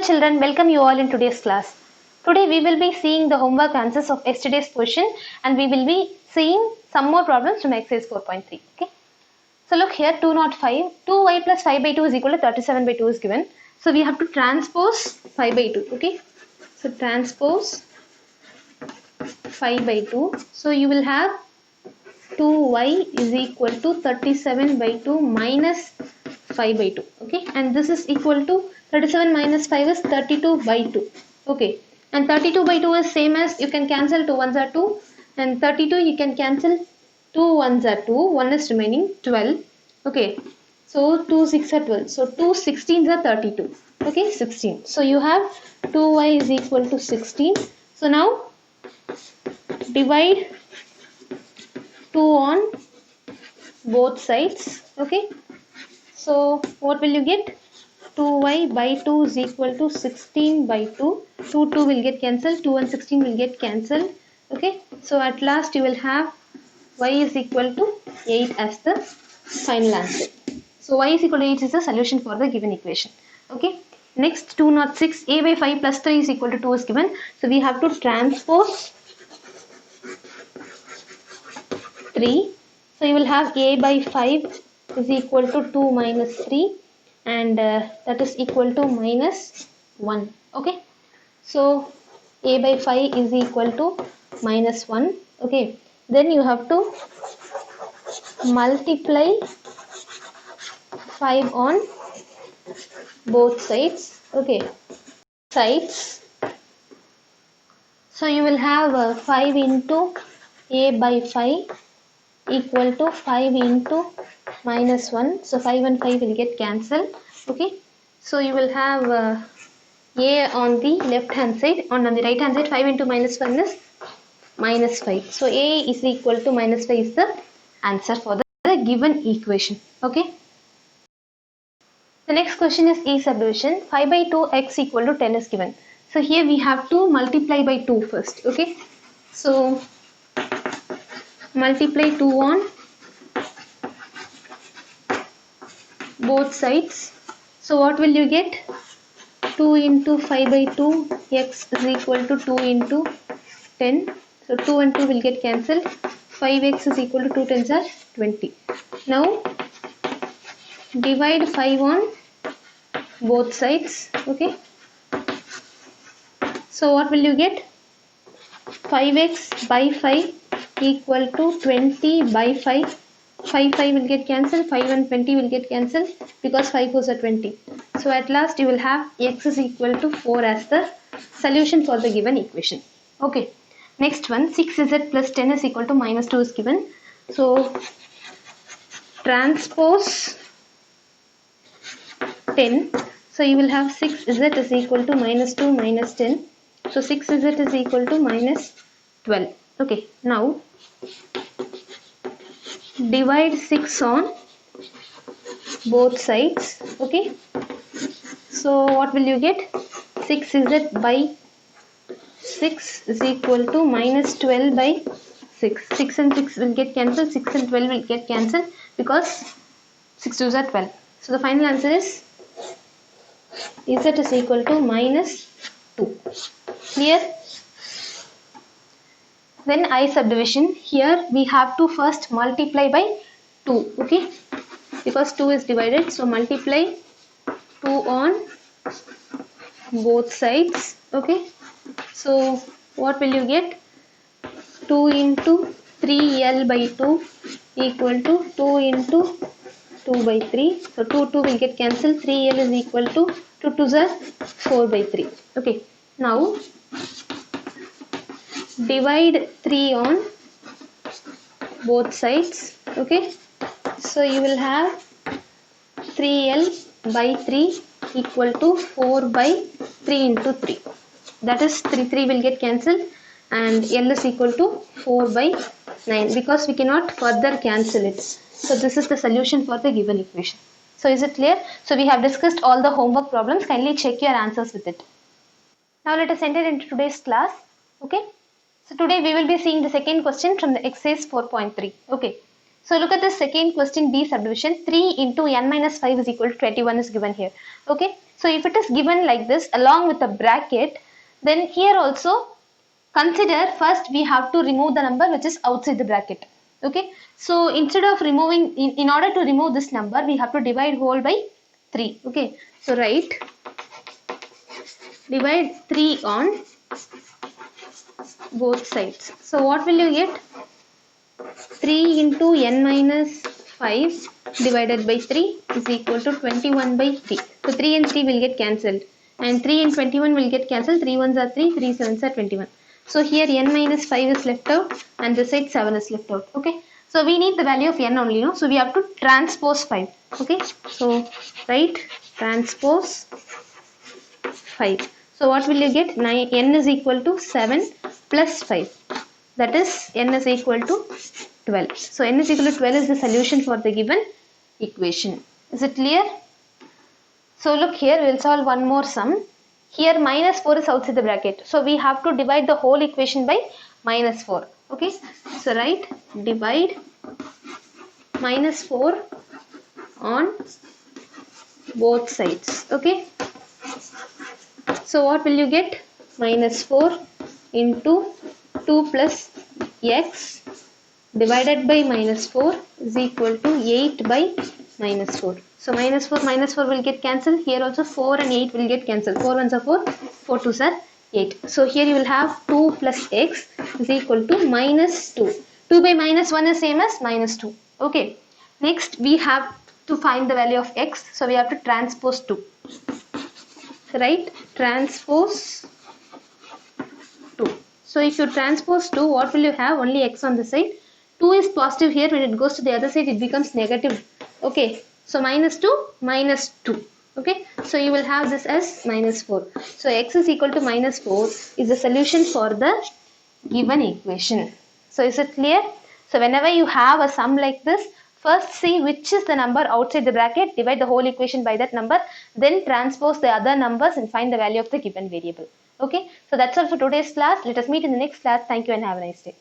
children, welcome you all in today's class. Today we will be seeing the homework answers of yesterday's question and we will be seeing some more problems from exercise 4.3. Okay. So look here, 205, 2y plus 5 by 2 is equal to 37 by 2 is given. So we have to transpose 5 by 2. Okay. So transpose 5 by 2. So you will have 2y is equal to 37 by 2 minus 5 by 2. Okay. And this is equal to 37 minus 5 is 32 by 2. Okay. And 32 by 2 is same as you can cancel 2 ones are 2 and 32 you can cancel 2 ones are 2. 1 is remaining 12. Okay. So 2 6 are 12. So 2 16s are 32. Okay. 16. So you have 2y is equal to 16. So now divide 2 on both sides. Okay. So what will you get? 2y by 2 is equal to 16 by 2. 2 will get cancelled. 2 and 16 will get cancelled. Okay. So at last you will have y is equal to 8 as the final answer. So y is equal to 8 is the solution for the given equation. Okay. Next 206, a by 5 plus 3 is equal to 2 is given. So we have to transpose 3. So you will have a by 5 is equal to 2 minus 3 and that is equal to minus 1. Okay. So a by 5 is equal to minus 1. Okay. Then you have to multiply 5 on both sides. Okay. Sides. So you will have 5 into a by 5 equal to 5 into minus 1. So 5 and 5 will get cancelled. Okay. So you will have a on the left hand side, on the right hand side 5 into minus 1 is minus 5. So a is equal to minus 5 is the answer for the given equation. Okay. The next question is E subdivision. 5 by 2 x equal to 10 is given. So here we have to multiply by 2 first. Okay. So multiply 2 on both sides. So what will you get? 2 into 5 by 2 x is equal to 2 into 10. So 2 and 2 will get cancelled. 5x is equal to 2 tens are 20. Now divide 5 on both sides. Okay. So what will you get? 5x by 5 equal to 20 by 5. 5 will get cancelled. 5 and 20 will get cancelled because 5 goes are 20. So at last you will have x is equal to 4 as the solution for the given equation. Okay. Next one, 6z plus 10 is equal to minus 2 is given. So transpose 10. So you will have 6z is equal to minus 2 minus 10. So 6z is equal to minus 12. Okay. Now divide 6 on both sides. Okay. So what will you get? 6z by 6 is equal to minus 12 by 6. 6 and 6 will get cancelled. 6 and 12 will get cancelled because 6 2s are 12. So the final answer is z is equal to minus 2. Clear? Then I subdivision. Here we have to first multiply by 2. Okay. Because 2 is divided. So multiply 2 on both sides. Okay. So what will you get? 2 into 3l by 2 equal to 2 into 2 by 3. So 2 will get cancelled. 3l is equal to 2 2s are 4 by 3. Okay. Now divide 3 on both sides. Okay. So you will have 3l by 3 equal to 4 by 3 into 3. That is 3 will get cancelled and l is equal to 4 by 9 because we cannot further cancel it. So this is the solution for the given equation. So is it clear? So we have discussed all the homework problems. Kindly check your answers with it. Now let us enter into today's class. Okay. So today we will be seeing the second question from the exercise 4.3. Okay. So look at the second question, B subdivision. 3 into n minus 5 is equal to 21 is given here. Okay. So if it is given like this along with a bracket, then here also consider first we have to remove the number which is outside the bracket. Okay. So instead of removing, in order to remove this number, we have to divide whole by 3. Okay. So write, divide 3 on both sides. So what will you get? 3 into n minus 5 divided by 3 is equal to 21 by 3. So 3 and 3 will get cancelled. And 3 and 21 will get cancelled. 3 ones are 3, 3 sevens are 21. So here n minus 5 is left out and this side 7 is left out. Okay. So we need the value of n only. No? So we have to transpose 5. Okay. So write transpose 5. So what will you get? N is equal to 7 plus 5. That is n is equal to 12. So n is equal to 12 is the solution for the given equation. Is it clear? So look here, we will solve one more sum. Here minus 4 is outside the bracket. So we have to divide the whole equation by minus 4. Okay. So write divide minus 4 on both sides. Okay. So what will you get? Minus 4 into 2 plus x divided by minus 4 is equal to 8 by minus 4. So minus 4 will get cancelled. Here also 4 and 8 will get cancelled. 4 ones are 4, 4 twos are 8. So here you will have 2 plus x is equal to minus 2. 2 by minus 1 is same as minus 2. Okay. Next we have to find the value of x. So we have to transpose 2. Right? Transpose 2. So if you transpose 2, what will you have? Only x on the side. 2 is positive here. When it goes to the other side, it becomes negative. Okay. So minus 2, minus 2. Okay. So you will have this as minus 4. So x is equal to minus 4 is the solution for the given equation. So is it clear? So whenever you have a sum like this, first see which is the number outside the bracket, divide the whole equation by that number, then transpose the other numbers and find the value of the given variable. Okay. So that's all for today's class. Let us meet in the next class. Thank you and have a nice day.